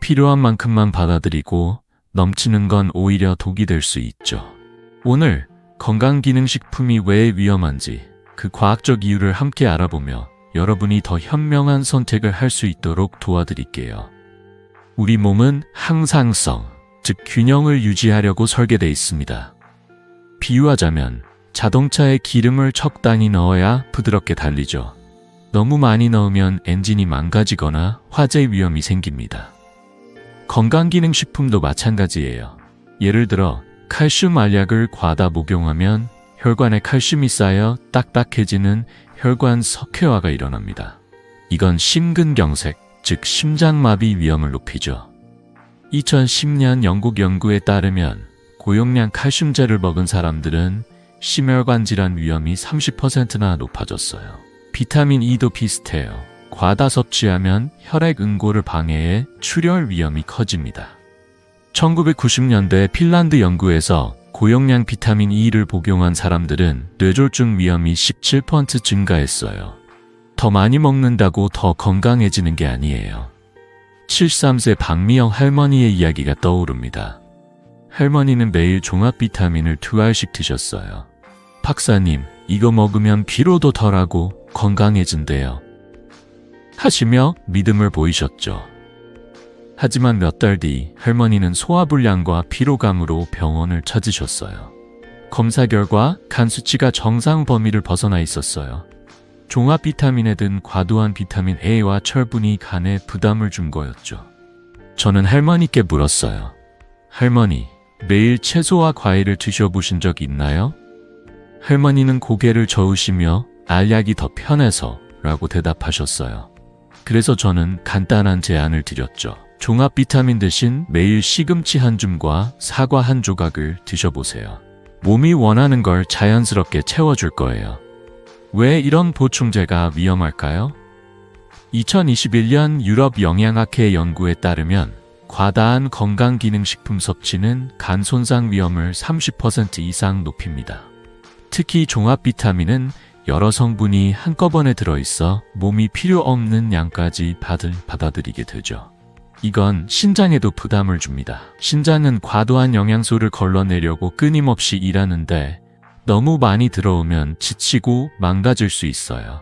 필요한 만큼만 받아들이고 넘치는 건 오히려 독이 될 수 있죠. 오늘 건강기능식품이 왜 위험한지 그 과학적 이유를 함께 알아보며 여러분이 더 현명한 선택을 할 수 있도록 도와드릴게요. 우리 몸은 항상성, 즉 균형을 유지하려고 설계되어 있습니다. 비유하자면 자동차에 기름을 적당히 넣어야 부드럽게 달리죠. 너무 많이 넣으면 엔진이 망가지거나 화재 위험이 생깁니다. 건강기능식품도 마찬가지예요. 예를 들어 칼슘 알약을 과다 복용하면 혈관에 칼슘이 쌓여 딱딱해지는 혈관 석회화가 일어납니다. 이건 심근경색, 즉 심장마비 위험을 높이죠. 2010년 영국 연구에 따르면 고용량 칼슘제를 먹은 사람들은 심혈관 질환 위험이 30%나 높아졌어요. 비타민 E도 비슷해요. 과다 섭취하면 혈액 응고를 방해해 출혈 위험이 커집니다. 1990년대 핀란드 연구에서 고용량 비타민 E를 복용한 사람들은 뇌졸중 위험이 17% 증가했어요. 더 많이 먹는다고 더 건강해지는 게 아니에요. 73세 박미영 할머니의 이야기가 떠오릅니다. 할머니는 매일 종합 비타민을 2알씩 드셨어요. 박사님, 이거 먹으면 피로도 덜하고 건강해진대요. 하시며 믿음을 보이셨죠. 하지만 몇 달 뒤 할머니는 소화불량과 피로감으로 병원을 찾으셨어요. 검사 결과 간 수치가 정상 범위를 벗어나 있었어요. 종합 비타민에 든 과도한 비타민 A와 철분이 간에 부담을 준 거였죠. 저는 할머니께 물었어요. 할머니, 매일 채소와 과일을 드셔보신 적 있나요? 할머니는 고개를 저으시며 알약이 더 편해서 라고 대답하셨어요. 그래서 저는 간단한 제안을 드렸죠. 종합 비타민 대신 매일 시금치 한 줌과 사과 한 조각을 드셔보세요. 몸이 원하는 걸 자연스럽게 채워줄 거예요. 왜 이런 보충제가 위험할까요? 2021년 유럽 영양학회 연구에 따르면 과다한 건강기능식품 섭취는 간 손상 위험을 30% 이상 높입니다. 특히 종합 비타민은 여러 성분이 한꺼번에 들어있어 몸이 필요 없는 양까지 받아들이게 되죠. 이건 신장에도 부담을 줍니다. 신장은 과도한 영양소를 걸러내려고 끊임없이 일하는데 너무 많이 들어오면 지치고 망가질 수 있어요.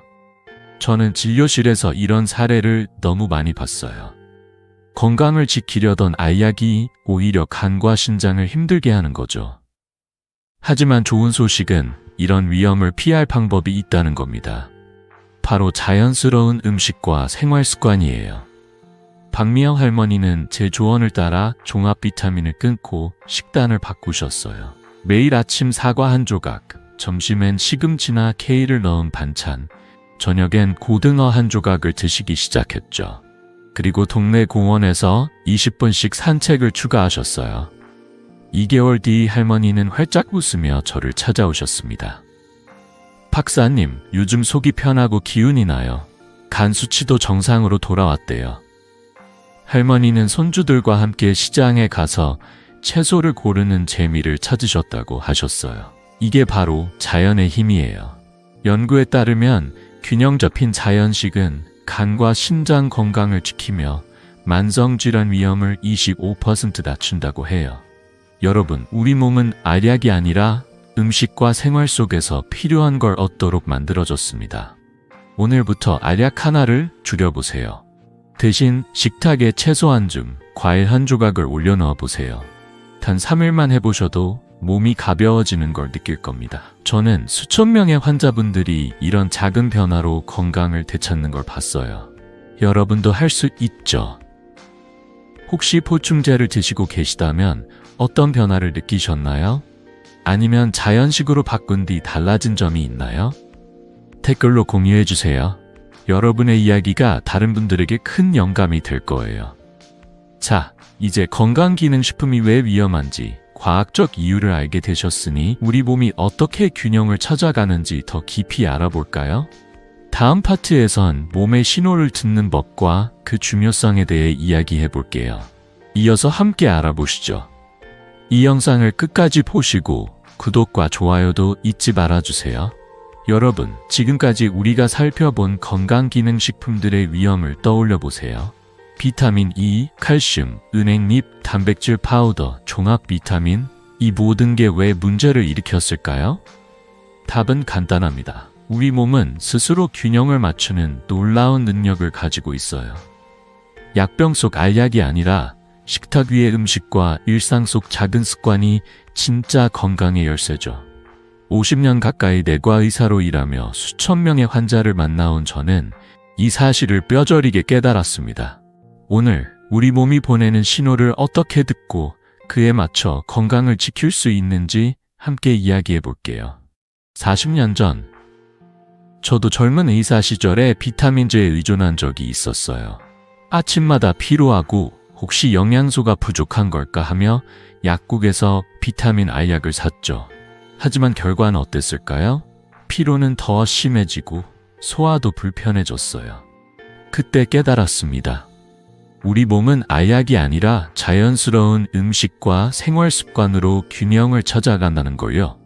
저는 진료실에서 이런 사례를 너무 많이 봤어요. 건강을 지키려던 알약이 오히려 간과 신장을 힘들게 하는 거죠. 하지만 좋은 소식은 이런 위험을 피할 방법이 있다는 겁니다. 바로 자연스러운 음식과 생활 습관이에요. 박미영 할머니는 제 조언을 따라 종합 비타민을 끊고 식단을 바꾸셨어요. 매일 아침 사과 한 조각, 점심엔 시금치나 케일을 넣은 반찬, 저녁엔 고등어 한 조각을 드시기 시작했죠. 그리고 동네 공원에서 20분씩 산책을 추가하셨어요. 2개월 뒤 할머니는 활짝 웃으며 저를 찾아오셨습니다. 박사님, 요즘 속이 편하고 기운이 나요. 간 수치도 정상으로 돌아왔대요. 할머니는 손주들과 함께 시장에 가서 채소를 고르는 재미를 찾으셨다고 하셨어요. 이게 바로 자연의 힘이에요. 연구에 따르면 균형 잡힌 자연식은 간과 신장 건강을 지키며 만성질환 위험을 25% 낮춘다고 해요. 여러분, 우리 몸은 알약이 아니라 음식과 생활 속에서 필요한 걸 얻도록 만들어졌습니다. 오늘부터 알약 하나를 줄여보세요. 대신 식탁에 채소 한 줌, 과일 한 조각을 올려 넣어 보세요. 단 3일만 해보셔도 몸이 가벼워지는 걸 느낄 겁니다. 저는 수천 명의 환자분들이 이런 작은 변화로 건강을 되찾는 걸 봤어요. 여러분도 할 수 있죠? 혹시 보충제를 드시고 계시다면 어떤 변화를 느끼셨나요? 아니면 자연식으로 바꾼 뒤 달라진 점이 있나요? 댓글로 공유해주세요. 여러분의 이야기가 다른 분들에게 큰 영감이 될 거예요. 자, 이제 건강기능식품이 왜 위험한지 과학적 이유를 알게 되셨으니 우리 몸이 어떻게 균형을 찾아가는지 더 깊이 알아볼까요? 다음 파트에선 몸의 신호를 듣는 법과 그 중요성에 대해 이야기해 볼게요. 이어서 함께 알아보시죠. 이 영상을 끝까지 보시고 구독과 좋아요도 잊지 말아주세요. 여러분, 지금까지 우리가 살펴본 건강기능식품들의 위험을 떠올려 보세요. 비타민 E, 칼슘, 은행잎, 단백질 파우더, 종합 비타민, 이 모든 게 왜 문제를 일으켰을까요? 답은 간단합니다. 우리 몸은 스스로 균형을 맞추는 놀라운 능력을 가지고 있어요. 약병 속 알약이 아니라 식탁 위의 음식과 일상 속 작은 습관이 진짜 건강의 열쇠죠. 50년 가까이 내과의사로 일하며 수천 명의 환자를 만나온 저는 이 사실을 뼈저리게 깨달았습니다. 오늘 우리 몸이 보내는 신호를 어떻게 듣고 그에 맞춰 건강을 지킬 수 있는지 함께 이야기해 볼게요. 40년 전, 저도 젊은 의사 시절에 비타민제에 의존한 적이 있었어요. 아침마다 피로하고 혹시 영양소가 부족한 걸까 하며 약국에서 비타민 알약을 샀죠. 하지만 결과는 어땠을까요? 피로는 더 심해지고 소화도 불편해졌어요. 그때 깨달았습니다. 우리 몸은 알약이 아니라 자연스러운 음식과 생활 습관으로 균형을 찾아간다는 걸요.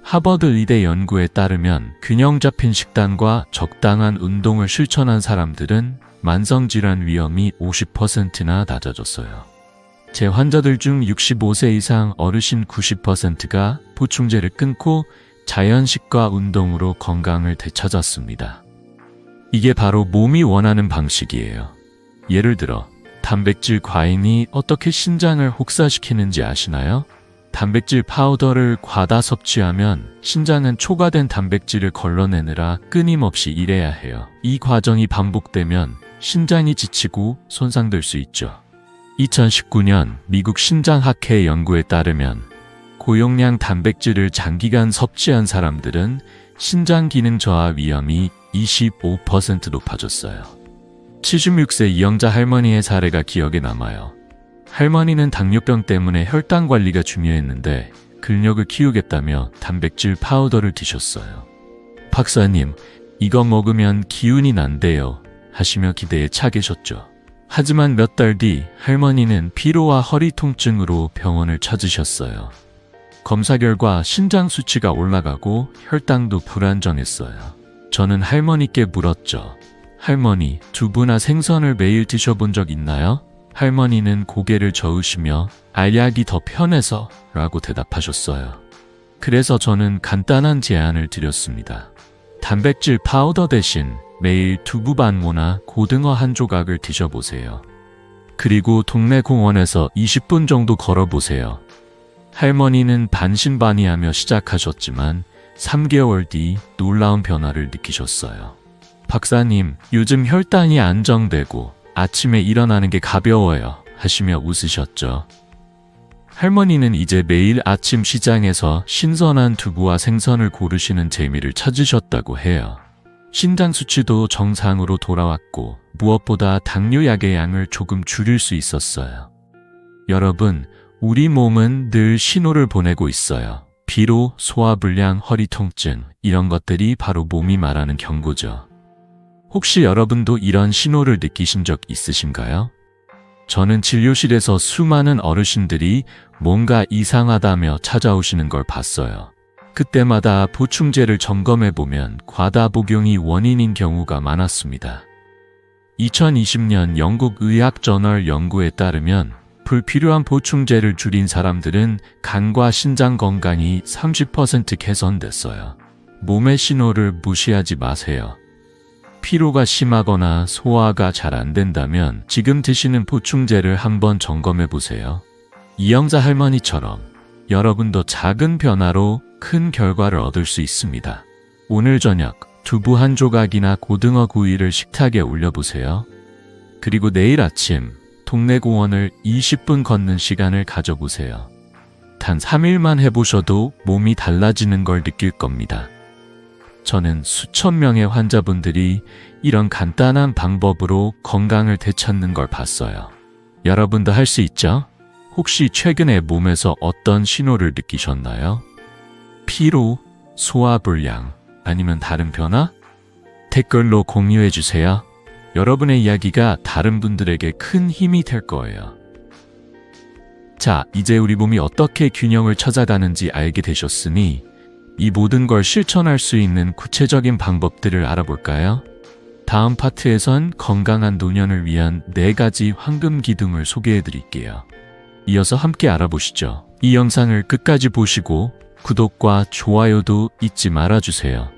하버드 의대 연구에 따르면 균형 잡힌 식단과 적당한 운동을 실천한 사람들은 만성질환 위험이 50%나 낮아졌어요. 제 환자들 중 65세 이상 어르신 90%가 보충제를 끊고 자연식과 운동으로 건강을 되찾았습니다. 이게 바로 몸이 원하는 방식이에요. 예를 들어 단백질 과잉이 어떻게 신장을 혹사시키는지 아시나요? 단백질 파우더를 과다 섭취하면 신장은 초과된 단백질을 걸러내느라 끊임없이 일해야 해요. 이 과정이 반복되면 신장이 지치고 손상될 수 있죠. 2019년 미국 신장학회 연구에 따르면 고용량 단백질을 장기간 섭취한 사람들은 신장 기능 저하 위험이 25% 높아졌어요. 76세 이영자 할머니의 사례가 기억에 남아요. 할머니는 당뇨병 때문에 혈당 관리가 중요했는데 근력을 키우겠다며 단백질 파우더를 드셨어요. 박사님, 이거 먹으면 기운이 난대요 하시며 기대에 차 계셨죠. 하지만 몇 달 뒤 할머니는 피로와 허리 통증으로 병원을 찾으셨어요. 검사 결과 신장 수치가 올라가고 혈당도 불안정했어요. 저는 할머니께 물었죠. 할머니, 두부나 생선을 매일 드셔본 적 있나요? 할머니는 고개를 저으시며 알약이 더 편해서 라고 대답하셨어요. 그래서 저는 간단한 제안을 드렸습니다. 단백질 파우더 대신 매일 두부 반모나 고등어 한 조각을 드셔보세요. 그리고 동네 공원에서 20분 정도 걸어보세요. 할머니는 반신반의하며 시작하셨지만 3개월 뒤 놀라운 변화를 느끼셨어요. 박사님, 요즘 혈당이 안정되고 아침에 일어나는 게 가벼워요 하시며 웃으셨죠. 할머니는 이제 매일 아침 시장에서 신선한 두부와 생선을 고르시는 재미를 찾으셨다고 해요. 신장 수치도 정상으로 돌아왔고 무엇보다 당뇨약의 양을 조금 줄일 수 있었어요. 여러분, 우리 몸은 늘 신호를 보내고 있어요. 피로, 소화불량, 허리 통증, 이런 것들이 바로 몸이 말하는 경고죠. 혹시 여러분도 이런 신호를 느끼신 적 있으신가요? 저는 진료실에서 수많은 어르신들이 뭔가 이상하다며 찾아오시는 걸 봤어요. 그때마다 보충제를 점검해보면 과다 복용이 원인인 경우가 많았습니다. 2020년 영국 의학저널 연구에 따르면 불필요한 보충제를 줄인 사람들은 간과 신장 건강이 30% 개선됐어요. 몸의 신호를 무시하지 마세요. 피로가 심하거나 소화가 잘 안 된다면 지금 드시는 보충제를 한번 점검해 보세요. 이영자 할머니처럼 여러분도 작은 변화로 큰 결과를 얻을 수 있습니다. 오늘 저녁 두부 한 조각이나 고등어 구이를 식탁에 올려보세요. 그리고 내일 아침 동네 공원을 20분 걷는 시간을 가져보세요. 단 3일만 해보셔도 몸이 달라지는 걸 느낄 겁니다. 저는 수천 명의 환자분들이 이런 간단한 방법으로 건강을 되찾는 걸 봤어요. 여러분도 할 수 있죠? 혹시 최근에 몸에서 어떤 신호를 느끼셨나요? 피로, 소화불량, 아니면 다른 변화? 댓글로 공유해 주세요. 여러분의 이야기가 다른 분들에게 큰 힘이 될 거예요. 자, 이제 우리 몸이 어떻게 균형을 찾아가는지 알게 되셨으니 이 모든 걸 실천할 수 있는 구체적인 방법들을 알아볼까요? 다음 파트에선 건강한 노년을 위한 4가지 황금 기둥을 소개해 드릴게요. 이어서 함께 알아보시죠. 이 영상을 끝까지 보시고 구독과 좋아요도 잊지 말아주세요.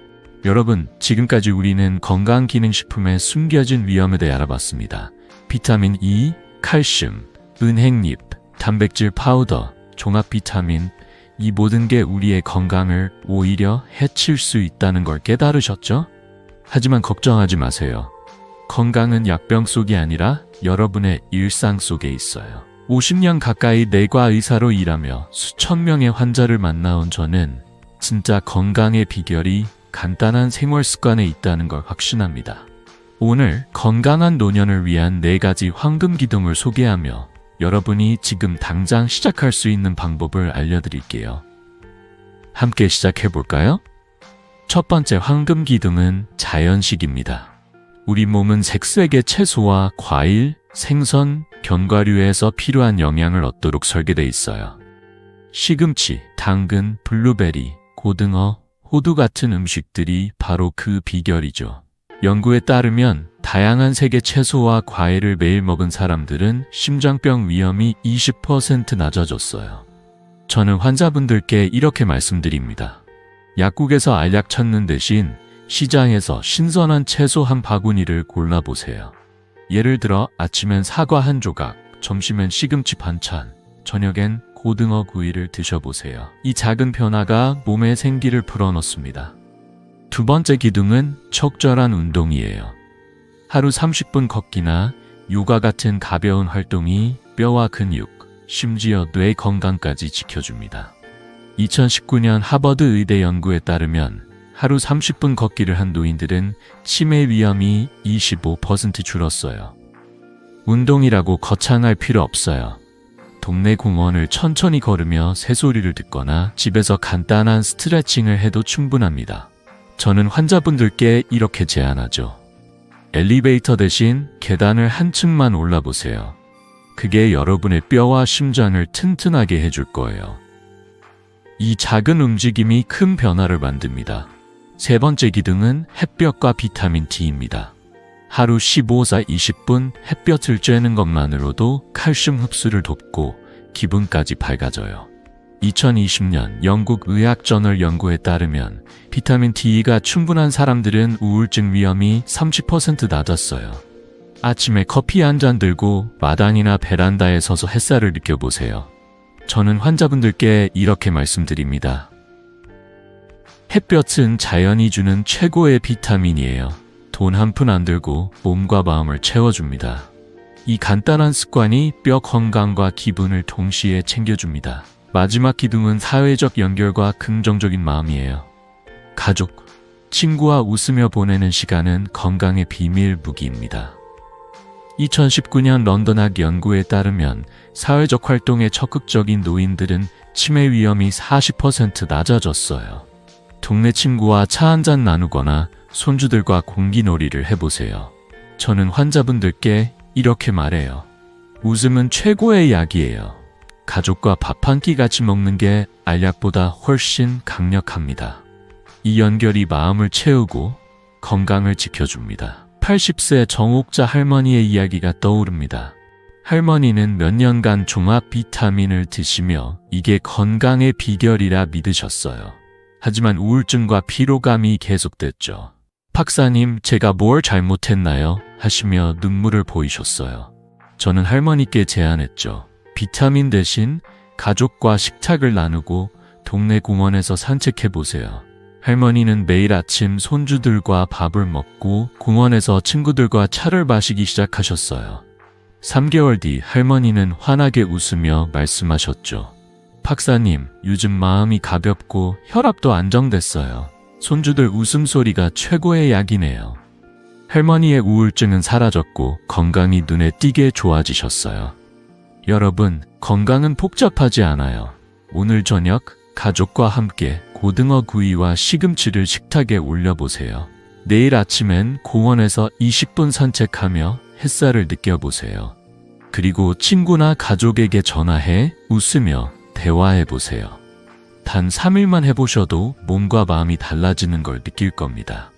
여러분, 지금까지 우리는 건강기능식품의 숨겨진 위험에 대해 알아봤습니다. 비타민 E, 칼슘, 은행잎, 단백질 파우더, 종합 비타민, 이 모든 게 우리의 건강을 오히려 해칠 수 있다는 걸 깨달으셨죠? 하지만 걱정하지 마세요. 건강은 약병 속이 아니라 여러분의 일상 속에 있어요. 50년 가까이 내과 의사로 일하며 수천 명의 환자를 만나온 저는 진짜 건강의 비결이 간단한 생활 습관에 있다는 걸 확신합니다. 오늘 건강한 노년을 위한 4가지 황금 기둥을 소개하며 여러분이 지금 당장 시작할 수 있는 방법을 알려드릴게요. 함께 시작해볼까요? 첫 번째 황금 기둥은 자연식입니다. 우리 몸은 색색의 채소와 과일, 생선, 견과류에서 필요한 영양을 얻도록 설계되어 있어요. 시금치, 당근, 블루베리, 고등어, 호두 같은 음식들이 바로 그 비결이죠. 연구에 따르면 다양한 색의 채소와 과일을 매일 먹은 사람들은 심장병 위험이 20% 낮아졌어요. 저는 환자분들께 이렇게 말씀드립니다. 약국에서 알약 찾는 대신 시장에서 신선한 채소 한 바구니를 골라보세요. 예를 들어 아침엔 사과 한 조각, 점심엔 시금치 반찬, 저녁엔 고등어 구이를 드셔보세요. 이 작은 변화가 몸에 생기를 불어넣습니다. 두 번째 기둥은 적절한 운동이에요. 하루 30분 걷기나 요가 같은 가벼운 활동이 뼈와 근육, 심지어 뇌 건강까지 지켜줍니다. 2019년 하버드 의대 연구에 따르면 하루 30분 걷기를 한 노인들은 치매 위험이 25% 줄었어요. 운동이라고 거창할 필요 없어요. 동네 공원을 천천히 걸으며 새소리를 듣거나 집에서 간단한 스트레칭을 해도 충분합니다. 저는 환자분들께 이렇게 제안하죠. 엘리베이터 대신 계단을 한 층만 올라보세요. 그게 여러분의 뼈와 심장을 튼튼하게 해줄 거예요. 이 작은 움직임이 큰 변화를 만듭니다. 세 번째 기둥은 햇볕과 비타민 D입니다. 하루 15사 20분 햇볕을 쬐는 것만으로도 칼슘 흡수를 돕고 기분까지 밝아져요. 2020년 영국 의학저널 연구에 따르면 비타민 D가 충분한 사람들은 우울증 위험이 30% 낮았어요. 아침에 커피 한 잔 들고 마당이나 베란다에 서서 햇살을 느껴보세요. 저는 환자분들께 이렇게 말씀드립니다. 햇볕은 자연이 주는 최고의 비타민이에요. 돈 한 푼 안 들고 몸과 마음을 채워줍니다. 이 간단한 습관이 뼈 건강과 기분을 동시에 챙겨줍니다. 마지막 기둥은 사회적 연결과 긍정적인 마음이에요. 가족, 친구와 웃으며 보내는 시간은 건강의 비밀 무기입니다. 2019년 런던학 연구에 따르면 사회적 활동에 적극적인 노인들은 치매 위험이 40% 낮아졌어요. 동네 친구와 차 한잔 나누거나 손주들과 공기놀이를 해보세요. 저는 환자분들께 이렇게 말해요. 웃음은 최고의 약이에요. 가족과 밥 한 끼 같이 먹는 게 알약보다 훨씬 강력합니다. 이 연결이 마음을 채우고 건강을 지켜줍니다. 80세 정옥자 할머니의 이야기가 떠오릅니다. 할머니는 몇 년간 종합 비타민을 드시며 이게 건강의 비결이라 믿으셨어요. 하지만 우울증과 피로감이 계속됐죠. 박사님, 제가 뭘 잘못했나요? 하시며 눈물을 보이셨어요. 저는 할머니께 제안했죠. 비타민 대신 가족과 식탁을 나누고 동네 공원에서 산책해보세요. 할머니는 매일 아침 손주들과 밥을 먹고 공원에서 친구들과 차를 마시기 시작하셨어요. 3개월 뒤 할머니는 환하게 웃으며 말씀하셨죠. 박사님, 요즘 마음이 가볍고 혈압도 안정됐어요. 손주들 웃음소리가 최고의 약이네요. 할머니의 우울증은 사라졌고 건강이 눈에 띄게 좋아지셨어요. 여러분, 건강은 복잡하지 않아요. 오늘 저녁 가족과 함께 고등어 구이와 시금치를 식탁에 올려보세요. 내일 아침엔 공원에서 20분 산책하며 햇살을 느껴보세요. 그리고 친구나 가족에게 전화해 웃으며 대화해보세요. 단 3일만 해보셔도 몸과 마음이 달라지는 걸 느낄 겁니다.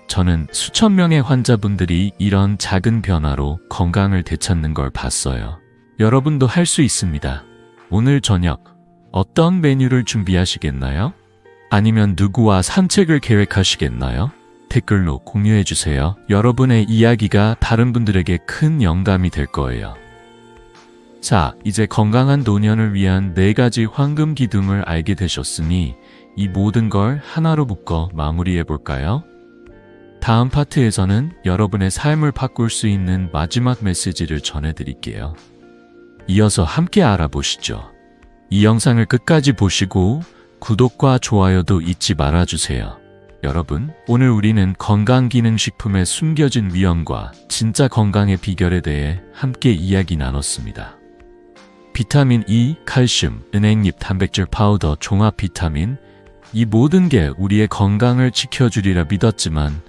저는 수천 명의 환자분들이 이런 작은 변화로 건강을 되찾는 걸 봤어요. 여러분도 할 수 있습니다. 오늘 저녁 어떤 메뉴를 준비하시겠나요? 아니면 누구와 산책을 계획하시겠나요? 댓글로 공유해주세요. 여러분의 이야기가 다른 분들에게 큰 영감이 될 거예요. 자, 이제 건강한 노년을 위한 4가지 황금 기둥을 알게 되셨으니 이 모든 걸 하나로 묶어 마무리해 볼까요? 다음 파트에서는 여러분의 삶을 바꿀 수 있는 마지막 메시지를 전해드릴게요. 이어서 함께 알아보시죠. 이 영상을 끝까지 보시고 구독과 좋아요도 잊지 말아주세요. 여러분, 오늘 우리는 건강기능식품의 숨겨진 위험과 진짜 건강의 비결에 대해 함께 이야기 나눴습니다. 비타민 E, 칼슘, 은행잎 단백질 파우더, 종합 비타민, 이 모든 게 우리의 건강을 지켜주리라 믿었지만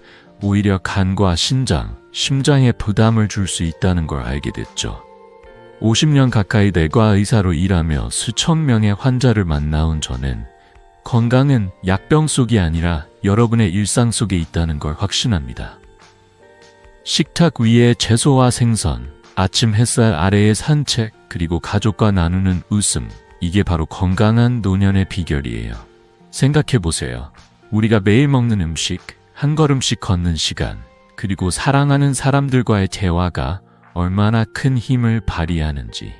오히려 간과 신장, 심장에 부담을 줄 수 있다는 걸 알게 됐죠. 50년 가까이 내과 의사로 일하며 수천 명의 환자를 만나온 저는 건강은 약병 속이 아니라 여러분의 일상 속에 있다는 걸 확신합니다. 식탁 위에 채소와 생선, 아침 햇살 아래의 산책, 그리고 가족과 나누는 웃음, 이게 바로 건강한 노년의 비결이에요. 생각해보세요. 우리가 매일 먹는 음식, 한 걸음씩 걷는 시간, 그리고 사랑하는 사람들과의 대화가 얼마나 큰 힘을 발휘하는지.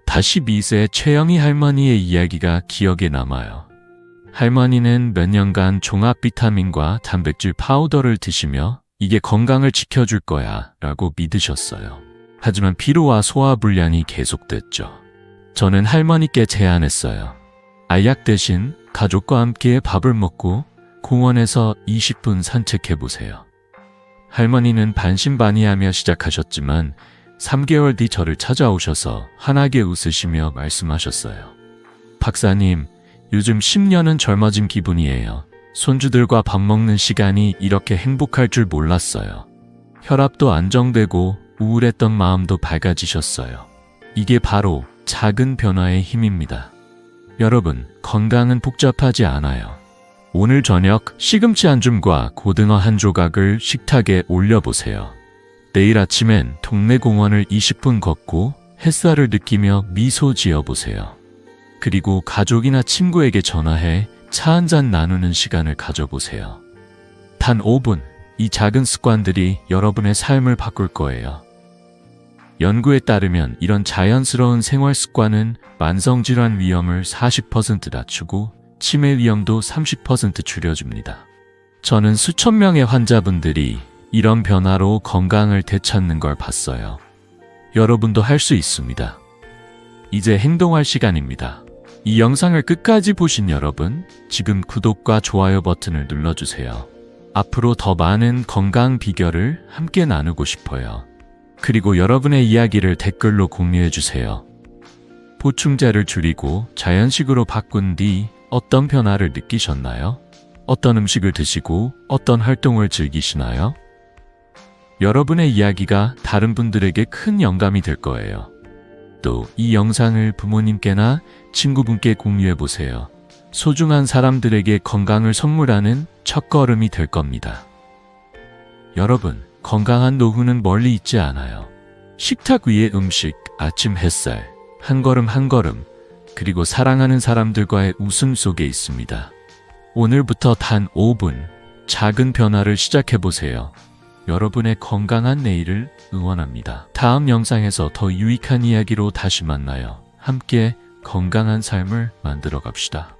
다시 미세 최영희 할머니의 이야기가 기억에 남아요. 할머니는 몇 년간 종합 비타민과 단백질 파우더를 드시며 이게 건강을 지켜줄 거야 라고 믿으셨어요. 하지만 피로와 소화 불량이 계속됐죠. 저는 할머니께 제안했어요. 알약 대신 가족과 함께 밥을 먹고 공원에서 20분 산책해보세요. 할머니는 반신반의하며 시작하셨지만 3개월 뒤 저를 찾아오셔서 환하게 웃으시며 말씀하셨어요. 박사님, 요즘 10년은 젊어진 기분이에요. 손주들과 밥 먹는 시간이 이렇게 행복할 줄 몰랐어요. 혈압도 안정되고 우울했던 마음도 밝아지셨어요. 이게 바로 작은 변화의 힘입니다. 여러분, 건강은 복잡하지 않아요. 오늘 저녁 시금치 한 줌과 고등어 한 조각을 식탁에 올려보세요. 내일 아침엔 동네 공원을 20분 걷고 햇살을 느끼며 미소 지어보세요. 그리고 가족이나 친구에게 전화해 차 한잔 나누는 시간을 가져보세요. 단 5분, 이 작은 습관들이 여러분의 삶을 바꿀 거예요. 연구에 따르면 이런 자연스러운 생활 습관은 만성질환 위험을 40% 낮추고 치매 위험도 30% 줄여줍니다. 저는 수천 명의 환자분들이 이런 변화로 건강을 되찾는 걸 봤어요. 여러분도 할 수 있습니다. 이제 행동할 시간입니다. 이 영상을 끝까지 보신 여러분, 지금 구독과 좋아요 버튼을 눌러주세요. 앞으로 더 많은 건강 비결을 함께 나누고 싶어요. 그리고 여러분의 이야기를 댓글로 공유해주세요. 보충제를 줄이고 자연식으로 바꾼 뒤 어떤 변화를 느끼셨나요? 어떤 음식을 드시고 어떤 활동을 즐기시나요? 여러분의 이야기가 다른 분들에게 큰 영감이 될 거예요. 또 이 영상을 부모님께나 친구분께 공유해보세요. 소중한 사람들에게 건강을 선물하는 첫걸음이 될 겁니다. 여러분, 건강한 노후는 멀리 있지 않아요. 식탁 위의 음식, 아침 햇살, 한 걸음 한 걸음, 그리고 사랑하는 사람들과의 웃음 속에 있습니다. 오늘부터 단 5분, 작은 변화를 시작해보세요. 여러분의 건강한 내일을 응원합니다. 다음 영상에서 더 유익한 이야기로 다시 만나요. 함께 건강한 삶을 만들어 갑시다.